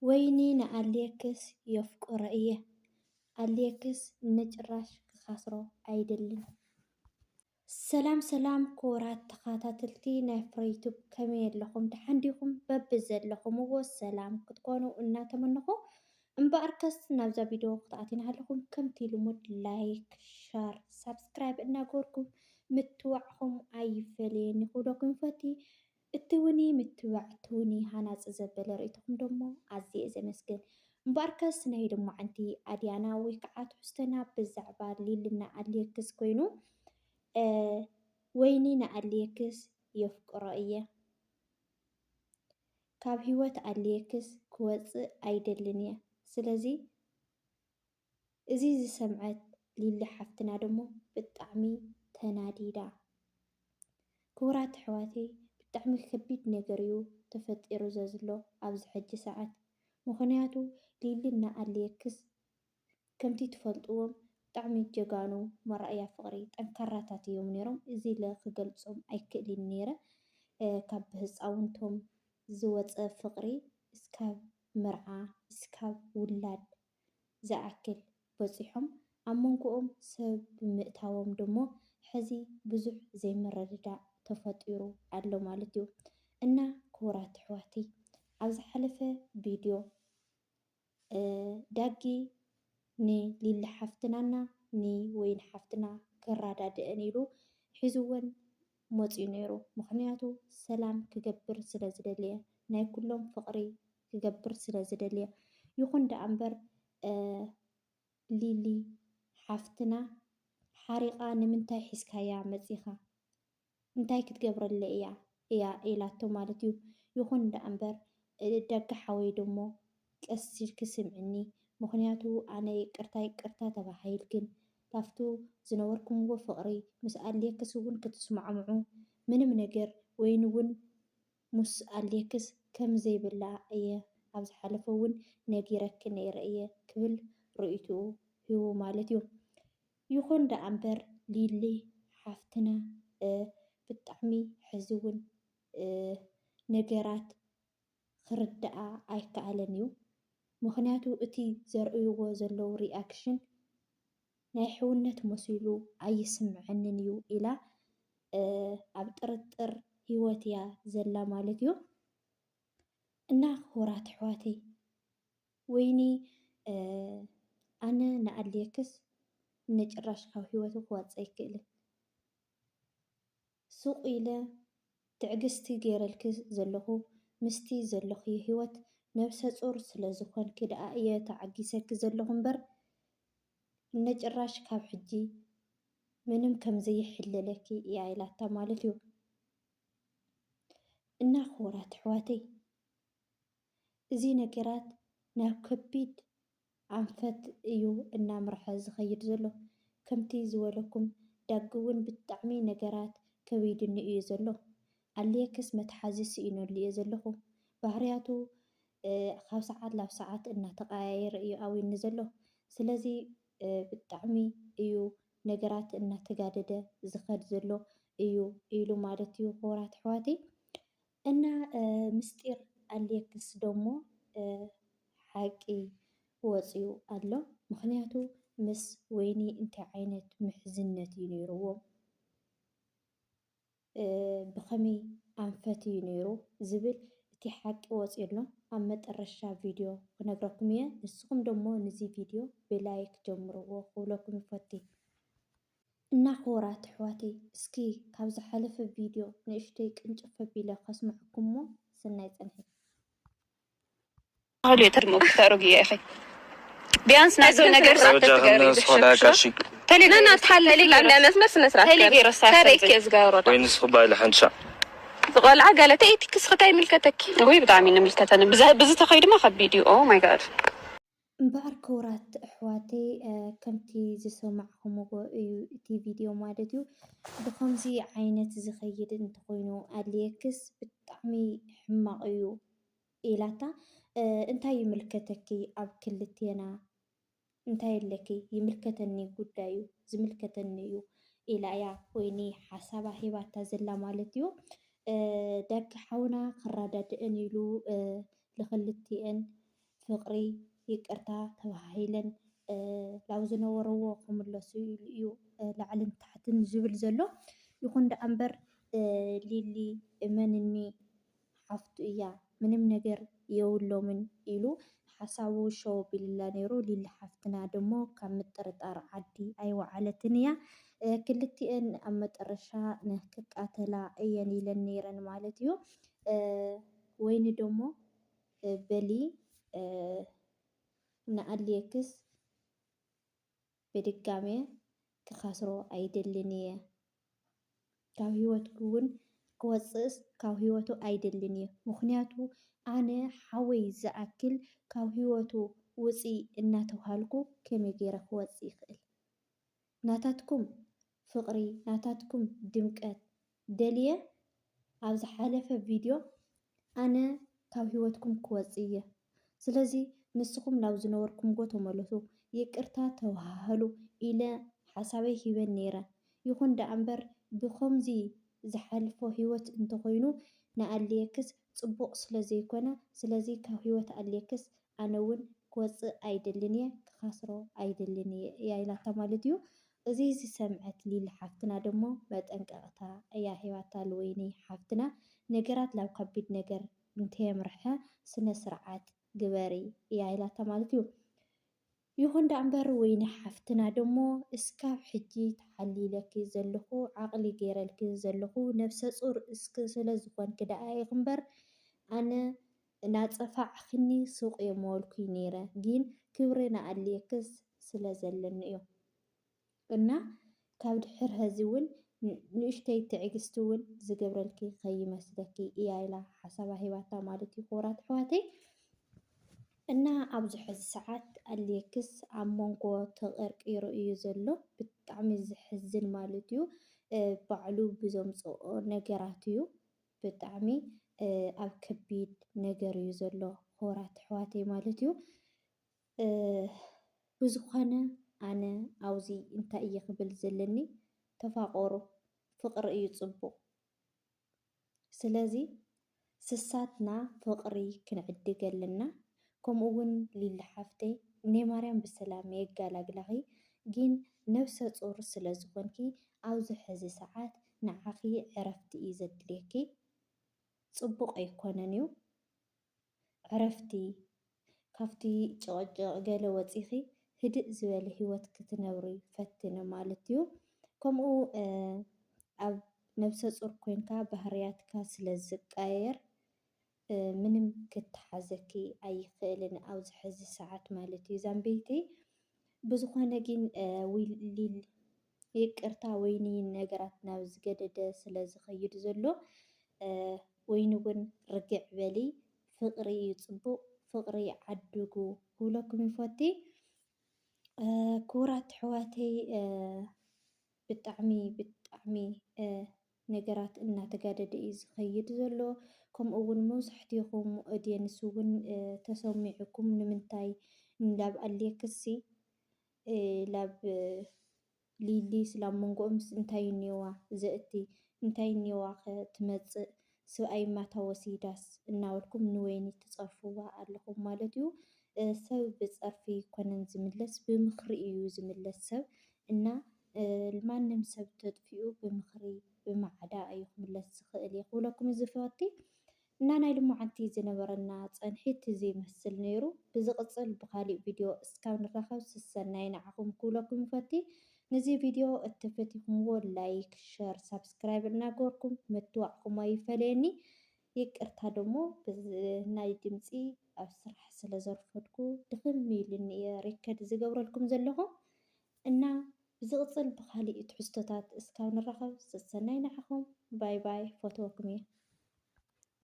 ወይኔ ንኣሌክስ የፍቅሮ እየ ኣሌክስ ንጭራሽ ክኻስሮ አይደለም። ሰላም ሰላም ክቡራት ተኸታተልቲ ናይ ፍሬዩቱብ ከመይ ኣለኹም ድሓን ዲኹም በብዘለኹም ሰላም ክትኮኑ እናተመንኹ እምበኣርከስ ናብዛ ቪድዮ ክትኣትዩና ኣለኹም ከምቲ ልሙድ ላይክ ሸር ሰብስክራይብ እናገበርኩም ምትዋዕኹም ኣይፈልየኒ ክብለኩም ይፈቲ እትውኒ ምትዋዕ እትውኒ ሃናፅ ዘበለ ርእይትኩም ደሞ ኣዝየ ዘመስግን እምበኣርከስ ናይ ድማዓንቲ ኣድያና ወይ ከዓ ትሕዝቶና ብዛዕባ ሊልና ኣሌክስ ኮይኑ ወይኒ ንኣሌክስ የፍቅሮ እየ ካብ ሂወት ኣሌክስ ክወፅእ ኣይደልን እየ። ስለዚ እዚ ዝሰምዐት ሊሊ ሓፍትና ደሞ ብጣዕሚ ተናዲዳ ክቡራት ኣሕዋተይ ብጣዕሚ ከቢድ ነገር እዩ ተፈጢሩ ዘሎ ኣብዚ ሕጂ ሰዓት። ምክንያቱ ሊሊና ኣሌክስ ከምቲ ትፈልጥዎም ብጣዕሚ ጀጋኑ መራእያ ፍቅሪ ጠንካራታት እዮም ነይሮም። እዚ ክገልፆም ኣይክእልን ነይረ ካብ ብህፃውንቶም ዝወፀ ፍቅሪ እስካብ መርዓ እስካብ ውላድ ዝኣክል በፂሖም ኣብ መንጎኦም ሰብ ብምእታዎም ደሞ ሕዚ ብዙሕ ዘይምርድዳእ ተፈጢሩ ኣሎ ማለት እዩ። እና ክቡራት ኣሕዋተይ ኣብ ዝሓለፈ ቪድዮ ዳጊ ንሊሊ ሓፍትናና ንወይኒ ሓፍትና ከራዳድአን ኢሉ ሒዝወን መፂኡ ነይሩ። ምክንያቱ ሰላም ክገብር ስለ ዝደለየ ናይ ኩሎም ፍቅሪ ክገብር ስለ ዝደለየ ይኹን ደኣ እምበር ሊሊ ሓፍትና ሓሪቓ ንምንታይ ሒዝካያ መፂኻ እንታይ ክትገብረለ እያ ኢላቶ ማለት እዩ። ይኹን ደኣ እምበር ደጋ ሓወይ ደሞ ቀስ ኢልክ ስምዕኒ ምክንያቱ ኣነ ይቅርታ ተባሂል ግን ካብቱ ዝነበርኩምዎ ፍቅሪ ምስ ኣሌክስ እውን ክትስማዕምዑ ምንም ነገር ወይን እውን ምስ ኣሌክስ ከም ዘይብላ እየ ኣብ ዝሓለፈ እውን ነጊረክ ነይረ እየ ክብል ርእይትኡ ሂቡ ማለት እዩ። ይኹን ደኣ እምበር ሊሊ ሓፍትና ብጣዕሚ ሕዚ እውን ነገራት ክርዳኣ ኣይከኣለን እዩ። ምክንያቱ እቲ ዘርእይዎ ዘለው ሪኣክሽን ናይ ሕውነት መሲሉ ኣይስምዐንን እዩ ኢላ ኣብ ጥርጥር ሂወት እያ ዘላ ማለት እዩ። እና ክቡራት ኣሕዋተይ ወይኒ ኣነ ንኣሌክስ ንጭራሽ ካብ ሂወቱ ክወፅእ ኣይክእልን። ስቕ ኢለ ትዕግስቲ ገይረልክ ዘለኹ ምስቲ ዘለኹ ሂወት ነብሰ ፁር ስለ ዝኾንክ ደኣ እየ ተዓጊሰክ ዘለኹ እምበር ንጭራሽ ካብ ሕጂ ምንም ከም ዘይሕለለኪ እያ ኢላታ ማለት እዩ። እና ክቡራት ኣሕዋተይ እዚ ነገራት ናብ ከቢድ ኣንፈት እዩ እናምርሐ ዝኸይድ ዘሎ። ከምቲ ዝበለኩም ዳጊ እውን ብጣዕሚ ነገራት ከቢድኒ እዩ ዘሎ። ኣሌክስ መትሓዚ ስኢነሉ እየ ዘለኹ ባህርያቱ ካብ ሰዓት ናብ ሰዓት እናተቀያየረ እዩ ኣዊኒ ዘሎ። ስለዚ ብጣዕሚ እዩ ነገራት እናተጋደደ ዝኸድ ዘሎ እዩ ኢሉ ማለት እዩ ክቡራት ኣሕዋተይ። እና ምስጢር ኣሌክስ ደሞ ሓቂ ወፂኡ ኣሎ። ምክንያቱ ምስ ወይኒ እንታይ ዓይነት ምሕዝነት እዩ ነይርዎም ብኸመይ ኣንፈት እዩ ነይሩ ዝብል እቲ ሓቂ ወፂኡ ኣሎ። ኣብ መጨረሻ ቪድዮ ክነግረኩም እየ። ንስኹም ደሞ ነዚ ቪድዮ ብላይክ ጀምርዎ ክብለኩም ይፈቲ። እና ክቡራት ኣሕዋተይ እስኪ ካብ ዝሓለፈ ቪድዮ ንእሽተይ ቅንጭፍ ኣቢለ ከስምዐኩም እሞ ሰናይ ፀንሒ هولي ترمو بتعرقي يا أخي بيانس نازل نجار تالي أنا أتحلل لك عندنا ناس بس نسرع تالي غير الساعة تاريك يا زجاجة وين الصباح اللي حنشأ تقول عجلة تأتي كسرتاي ملكتك هو بدعمين ملكتنا بزت خير ما خد فيديو أوه ماي جاد እምበኣር ክቡራት ኣሕዋተይ ከምቲ ዝሰማዕኹምዎ እዩ እቲ ቪድዮ ማለት እዩ። ብከምዚ ዓይነት ዝኸይድ እንተኮይኑ ኣሌክስ ብጣዕሚ ሕማቕ እዩ ኢላታ እንታይ ይምልከተኪ ኣብ ክልቴና እንታይ ኣለኪ ይምልከተኒ ጉዳዩ ዝምልከተኒ እዩ ኢላ እያ ወይኒ ሓሳባ ሂባታ ዘላ ማለት እዩ። ደቂ ሓውና ክረዳድአን ኢሉ ንክልቲአን ፍቅሪ ይቅርታ ተባሂለን ላብ ዝነበርዎ ክምለሱ እዩ ላዕልን ታሕትን ዝብል ዘሎ። ይኹን ደኣ እምበር ሊሊ እመንኒ ሓፍቱ እያ ምንም ነገር የብሎምን ኢሉ ሓሳቡ ሸው ኣቢሉላ ነይሩ። ሊሊ ሓፍትና ደሞ ካብ ምጥርጣር ዓዲ ኣይወዓለትን እያ። ክልቲአን ኣብ መጨረሻ ክቃተላ እየን ኢለን ነይረን ማለት እዩ። ወይኒ ደሞ በሊ ንኣሌክስ በድጋሜ ክኻስሮ ኣይደልን እየ ካብ ሂወትኩ እውን ክወፅእስ ካብ ሂወቱ ኣይደልን እየ። ምክንያቱ ኣነ ሓወይ ዝኣክል ካብ ሂወቱ ውፅኢ እናተባሃልኩ ከመይ ገይረ ክወፅእ ይኽእል? ናታትኩም ፍቅሪ ናታትኩም ድምቀት ደልየ ኣብ ዝሓለፈ ቪድዮ ኣነ ካብ ሂወትኩም ክወፅእ እየ። ስለዚ ንስኹም ናብ ዝነበርኩምጎ ተመለሱ፣ ይቅርታ ተባሃሉ ኢለ ሓሳበይ ሂበን ነይረ። ይኹን ደኣ እምበር ብከምዚ ዝሓልፎ ሂወት እንተኮይኑ ንኣሌክስ ፅቡቅ ስለ ዘይኮነ ስለዚ ካብ ሂወት ኣሌክስ ኣነ እውን ክወፅእ ኣይደልን እየ ክኻስሮ ኣይደልን እየ እያ ኢላታ ማለት እዩ። እዚ ዝሰምዐት ሊሊ ሓፍትና ደሞ መጠንቀቕታ እያ ሂባታ ለወይኒ ሓፍትና ነገራት ናብ ከቢድ ነገር እንተየምርሐ ስነ ስርዓት ግበሪ እያ ኢላታ ማለት እዩ። ይኹን ደኣ እምበር ወይኒ ሓፍትና ደሞ እስካብ ሕጂ ተሓሊለኪ ዘለኹ ዓቕሊ ገይረልኪ ዘለኹ ነፍሰ ፁር እስኪ ስለ ዝኾንኪ ደኣ ኢኹ እምበር ኣነ እናፀፋዕኽኒ ሱቕ እየ መወልኩ ነይረ ግን ክብሪ ንኣሌክስ ስለ ዘለኒ እዩ እና ካብ ድሕር ሕዚ እውን ንእሽተይ ትዕግስቲ እውን ዝገብረልኪ ከይመስለኪ እያ ኢላ ሓሳባ ሂባታ ማለት እዩ። ክቡራት ኣሕዋተይ እና ኣብዚ ሕዚ ሰዓት ኣሌክስ ኣብ መንጎ ተቐርቂሩ እዩ ዘሎ ብጣዕሚ ዝሕዝን ማለት እዩ። ባዕሉ ብዘምፅኦ ነገራት እዩ ብጣዕሚ ኣብ ከቢድ ነገር እዩ ዘሎ ክቡራት ኣሕዋተይ ማለት እዩ። ብዝኾነ ኣነ ኣብዚ እንታይ እየ ክብል ዘለኒ ተፋቀሩ ፍቅሪ እዩ ፅቡቅ። ስለዚ ስሳትና ፍቅሪ ክንዕድግ ኣለና። ከምኡ እውን ሊሊ ሓፍተይ እኔ ማርያም ብሰላም የጋላግላኺ ግን ነፍሰ ፁር ስለ ዝኾንኪ ኣብዚ ሕዚ ሰዓት ንዓኺ ዕረፍቲ እዩ ዘድልየኪ። ፅቡቅ ኣይኮነን እዩ ዕረፍቲ ካብቲ ጭቕጭቕ ገለ ወፂኺ ህድእ ዝበለ ሂወት ክትነብሪ ፈትነ ማለት እዩ። ከምኡ ኣብ ነፍሰ ፁር ኮንካ ባህርያትካ ስለ ዝቃየር ምንም ክትሓዘኪ ኣይኽእልን ኣብዚ ሕዚ ሰዓት ማለት እዩ። ዛንበይቲ ብዝኾነ ግን ይቅርታ ወይኒ ነገራት ናብ ዝገደደ ስለ ዝኸይድ ዘሎ ወይኒ እውን ርግዕ በሊ ፍቅሪ እዩ ፅቡቅ ፍቅሪ ዓድጉ ክብለኩም ይፈቲ። ክቡራት ኣሕዋተይ ብጣዕሚ ብጣዕሚ ነገራት እናተጋደደ እዩ ዝኸይድ ዘሎ። ከምኡ እውን መብዛሕትኹም ኦድየንስ እውን ተሰሚዕኩም ንምንታይ ላብ ኣሌክስ ላብ ሊሊ ስላብ መንጎኦም እንታይ እኒአዋ ዘእቲ እንታይ እኒአዋ ትመፅእ ሰብኣይ ማታ ወሲዳስ እናበልኩም ንወይኒ ትፀርፍዋ ኣለኹም ማለት እዩ። ሰብ ብፀርፊ ኮነን ዝምለስ ብምክሪ እዩ ዝምለስ ሰብ እና ማንም ሰብ ተጥፊኡ ብምክሪ ብማዕዳ እዩ ክምለስ ዝኽእል እየ ክብለኩም ዝፈቲ እና ናይ ሎማዓንቲ ዝነበረና ፀንሒት ዘይመስል ነይሩ። ብዝቕፅል ብካሊእ ቪድዮ እስካብ ንራኸብ ስሰናይ ንዓኹም ክብለኩም ይፈቲ። ነዚ ቪድዮ እተፈቲኹምዎ ላይክ ሸር ሳብስክራይብ እናገበርኩም ምትዋዕኩም ኣይፈለየኒ። ይቅርታ ደሞ ናይ ድምፂ ኣብ ስራሕ ስለ ዘርፈድኩ ድኽም ኢሉኒ እየ ሪከርድ ዝገብረልኩም ዘለኹ እና ብዝቕፅል ብካሊእ ትሕዝቶታት እስካብ ንራኸብ ስሰናይ ንዓኹም ባይ ባይ ፈትወኩም እየ።